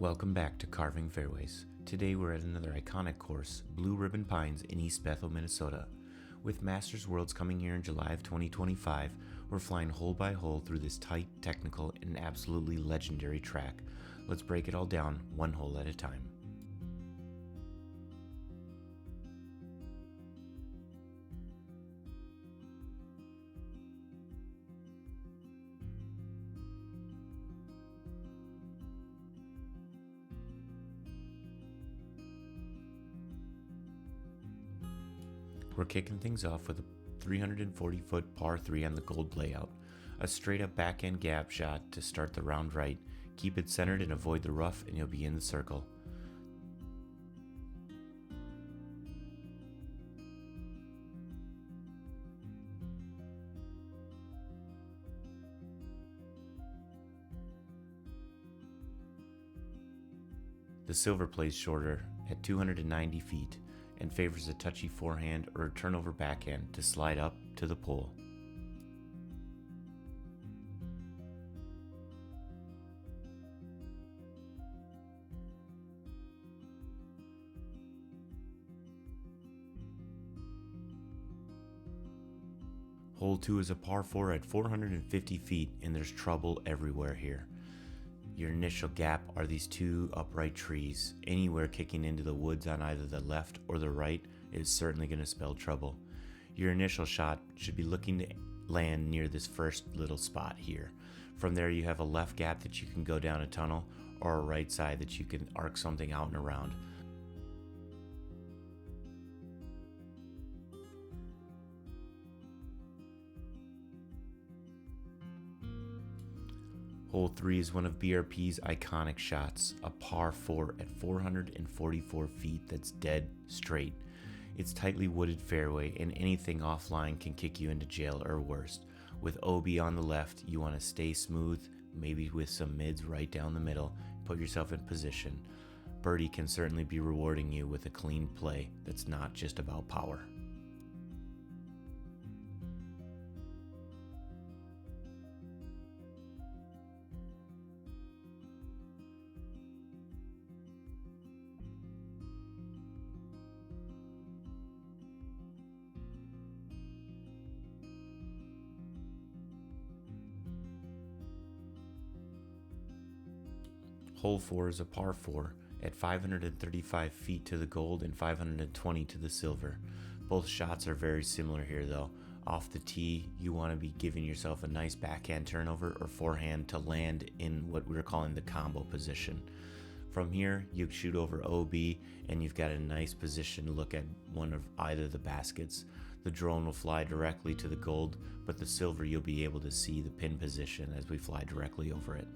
Welcome back to Carving Fairways. Today we're at another iconic course, Blue Ribbon Pines in East Bethel, Minnesota. With Masters Worlds coming here in July of 2025, we're flying hole by hole through this tight, technical, and absolutely legendary track. Let's break it all down, one hole at a time. We're kicking things off with a 340-foot par 3 on the gold layout. A straight-up backhand gap shot to start the round right. Keep it centered and avoid the rough and you'll be in the circle. The silver plays shorter at 290 feet and favors a touchy forehand or a turnover backhand to slide up to the pole. Hole 2 is a par 4 at 450 feet and there's trouble everywhere here. Your initial gap are these two upright trees. Anywhere kicking into the woods on either the left or the right is certainly going to spell trouble. Your initial shot should be looking to land near this first little spot here. From there you have a left gap that you can go down a tunnel or a right side that you can arc something out and around. Hole 3 is one of BRP's iconic shots, a par 4 at 444 feet that's dead straight. It's tightly wooded fairway and anything offline can kick you into jail or worse. With OB on the left, you want to stay smooth, maybe with some mids right down the middle, put yourself in position. Birdie can certainly be rewarding you with a clean play that's not just about power. Hole 4 is a par 4 at 535 feet to the gold and 520 to the silver. Both shots are very similar here though. Off the tee, you want to be giving yourself a nice backhand turnover or forehand to land in what we're calling the combo position. From here, you shoot over OB and you've got a nice position to look at one of either the baskets. The drone will fly directly to the gold, but the silver you'll be able to see the pin position as we fly directly over it.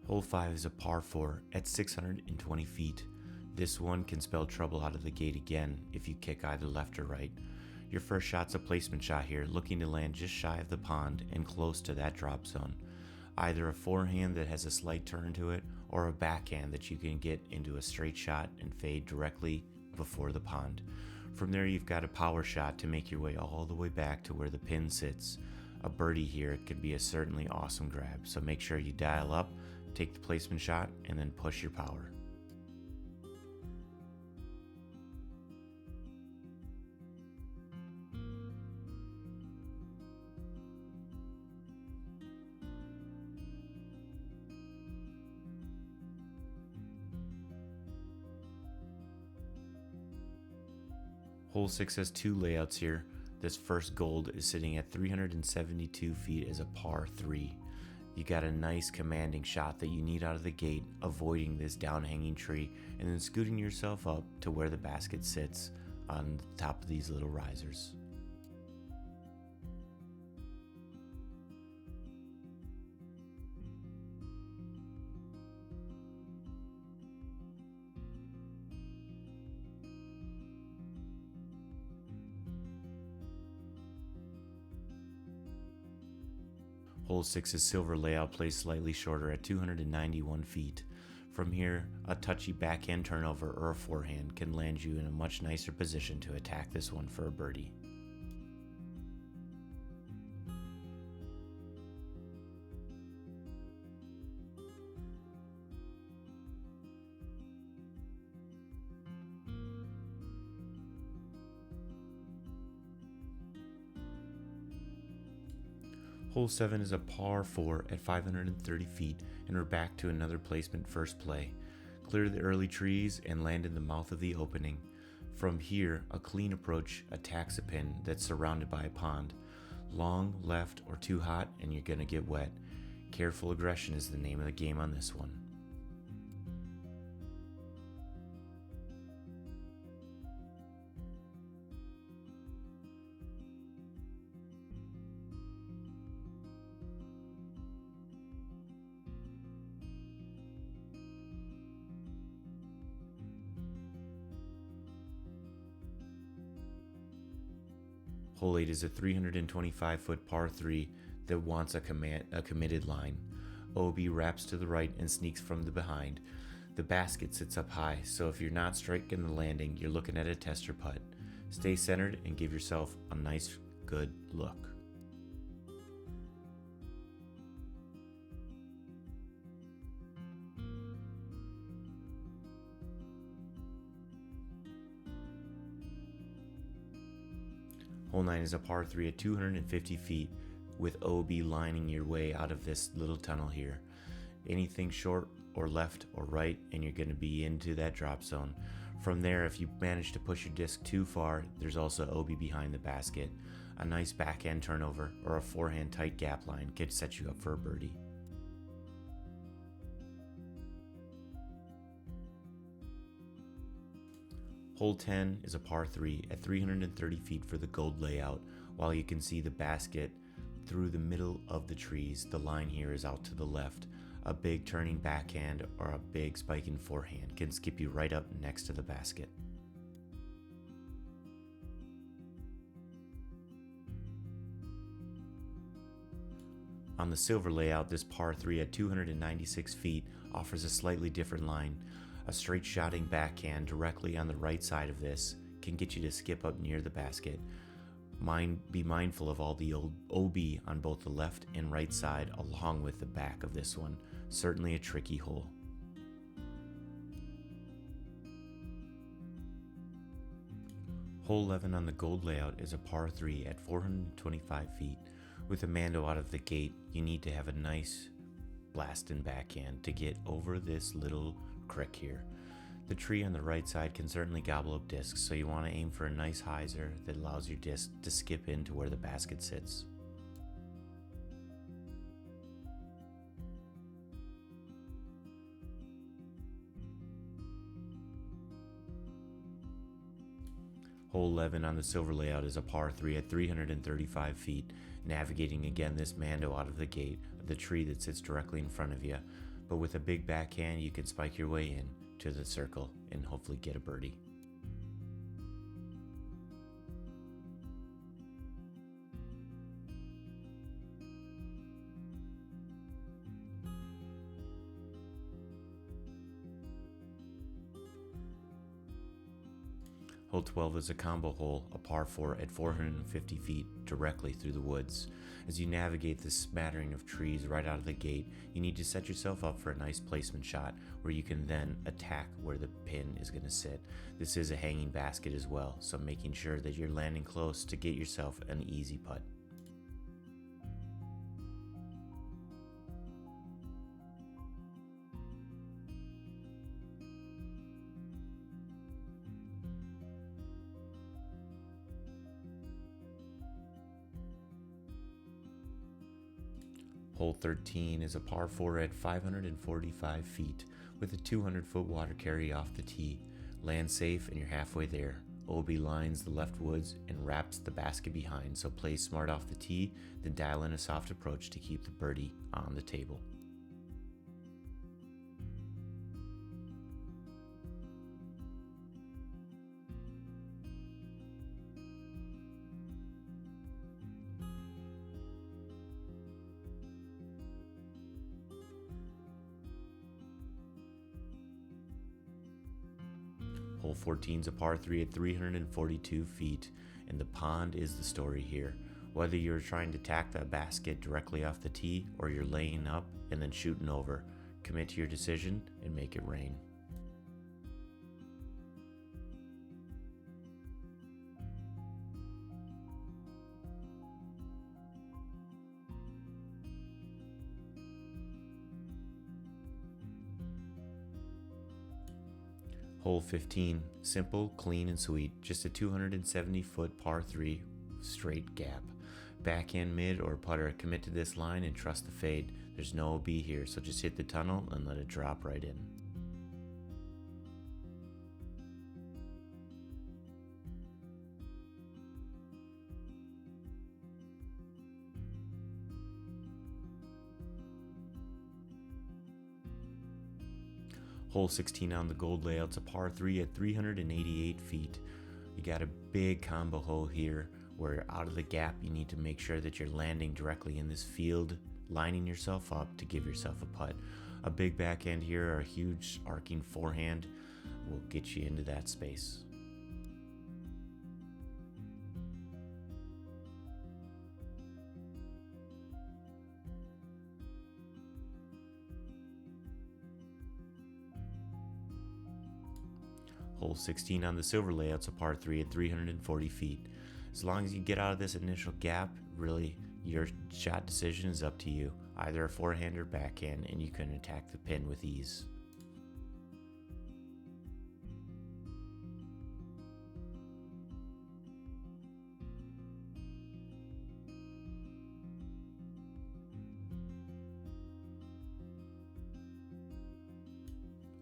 Hole 5 is a par 4 at 620 feet. This one can spell trouble out of the gate again if you kick either left or right. Your first shot's a placement shot here, looking to land just shy of the pond and close to that drop zone. Either a forehand that has a slight turn to it or a backhand that you can get into a straight shot and fade directly before the pond. From there you've got a power shot to make your way all the way back to where the pin sits. A birdie here could be a certainly awesome grab, so make sure you dial up, take the placement shot, and then push your power. Hole 6 has two layouts here. This first gold is sitting at 372 feet as a par 3. You got a nice commanding shot that you need out of the gate, avoiding this down-hanging tree, and then scooting yourself up to where the basket sits on the top of these little risers. Hole 6's silver layout plays slightly shorter at 291 feet. From here, a touchy backhand turnover or a forehand can land you in a much nicer position to attack this one for a birdie. Hole 7 is a par 4 at 530 feet, and we're back to another placement first play. Clear the early trees and land in the mouth of the opening. From here, a clean approach attacks a pin that's surrounded by a pond. Long, left, or too hot, and you're going to get wet. Careful aggression is the name of the game on this one. Hole 8 is a 325-foot par 3 that wants a committed line. OB wraps to the right and sneaks from the behind. The basket sits up high, so if you're not striking the landing, you're looking at a tester putt. Stay centered and give yourself a nice, good look. Hole 9 is a par 3 at 250 feet with OB lining your way out of this little tunnel here. Anything short or left or right and you're going to be into that drop zone. From there, if you manage to push your disc too far, there's also OB behind the basket. A nice backhand turnover or a forehand tight gap line could set you up for a birdie. Hole 10 is a par 3 at 330 feet for the gold layout. While you can see the basket through the middle of the trees, the line here is out to the left. A big turning backhand or a big spiking forehand can skip you right up next to the basket. On the silver layout, this par 3 at 296 feet offers a slightly different line. A straight shotting backhand directly on the right side of this can get you to skip up near the basket. Be mindful of all the old OB on both the left and right side along with the back of this one. Certainly a tricky hole. Hole 11 on the gold layout is a par 3 at 425 feet. With a Mando out of the gate, you need to have a nice blasting backhand to get over this little crick here. The tree on the right side can certainly gobble up discs, so you want to aim for a nice hyzer that allows your disc to skip into where the basket sits. Hole 11 on the silver layout is a par 3 at 335 feet, navigating again this Mando out of the gate, the tree that sits directly in front of you. But with a big backhand, you can spike your way in to the circle and hopefully get a birdie. Hole 12 is a combo hole, a par 4 at 450 feet directly through the woods. As you navigate this smattering of trees right out of the gate, you need to set yourself up for a nice placement shot where you can then attack where the pin is going to sit. This is a hanging basket as well, so making sure that you're landing close to get yourself an easy putt. Hole 13 is a par 4 at 545 feet with a 200-foot water carry off the tee. Land safe and you're halfway there. OB lines the left woods and wraps the basket behind, so play smart off the tee, then dial in a soft approach to keep the birdie on the table. Hole 14 is a par 3 at 342 feet, and the pond is the story here. Whether you're trying to tack that basket directly off the tee or you're laying up and then shooting over, commit to your decision and make it rain. Hole 15, simple, clean, and sweet. Just a 270-foot par 3 straight gap. Backhand, mid, or putter, commit to this line and trust the fade. There's no OB here, so just hit the tunnel and let it drop right in. Hole 16 on the gold layout's a par 3 at 388 feet. You got a big combo hole here where out of the gap you need to make sure that you're landing directly in this field, lining yourself up to give yourself a putt. A big backhand here or a huge arcing forehand will get you into that space. Hole 16 on the silver layout's a par 3 at 340 feet. As long as you get out of this initial gap, really your shot decision is up to you. Either a forehand or backhand, and you can attack the pin with ease.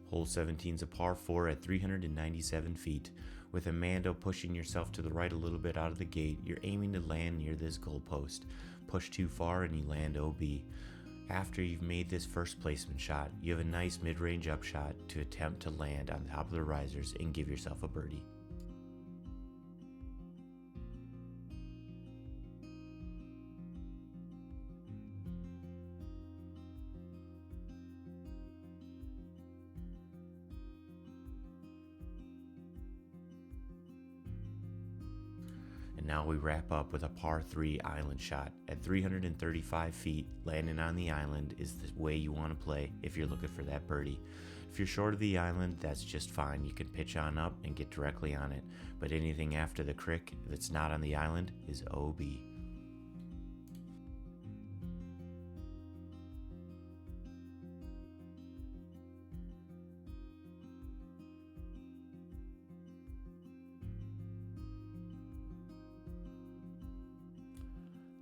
Hole 17 is a par 4 at 397 feet. With Amando pushing yourself to the right a little bit out of the gate, you're aiming to land near this goalpost. Push too far and you land OB. After you've made this first placement shot, you have a nice mid-range upshot to attempt to land on top of the risers and give yourself a birdie. And now we wrap up with a par 3 island shot. At 335 feet, landing on the island is the way you want to play if you're looking for that birdie. If you're short of the island, that's just fine. You can pitch on up and get directly on it. But anything after the crick that's not on the island is OB.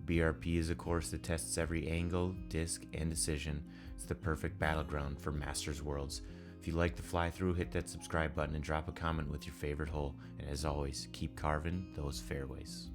BRP is a course that tests every angle, disc, and decision. It's the perfect battleground for Masters Worlds. If you like the fly through, hit that subscribe button and drop a comment with your favorite hole. And as always, keep carving those fairways.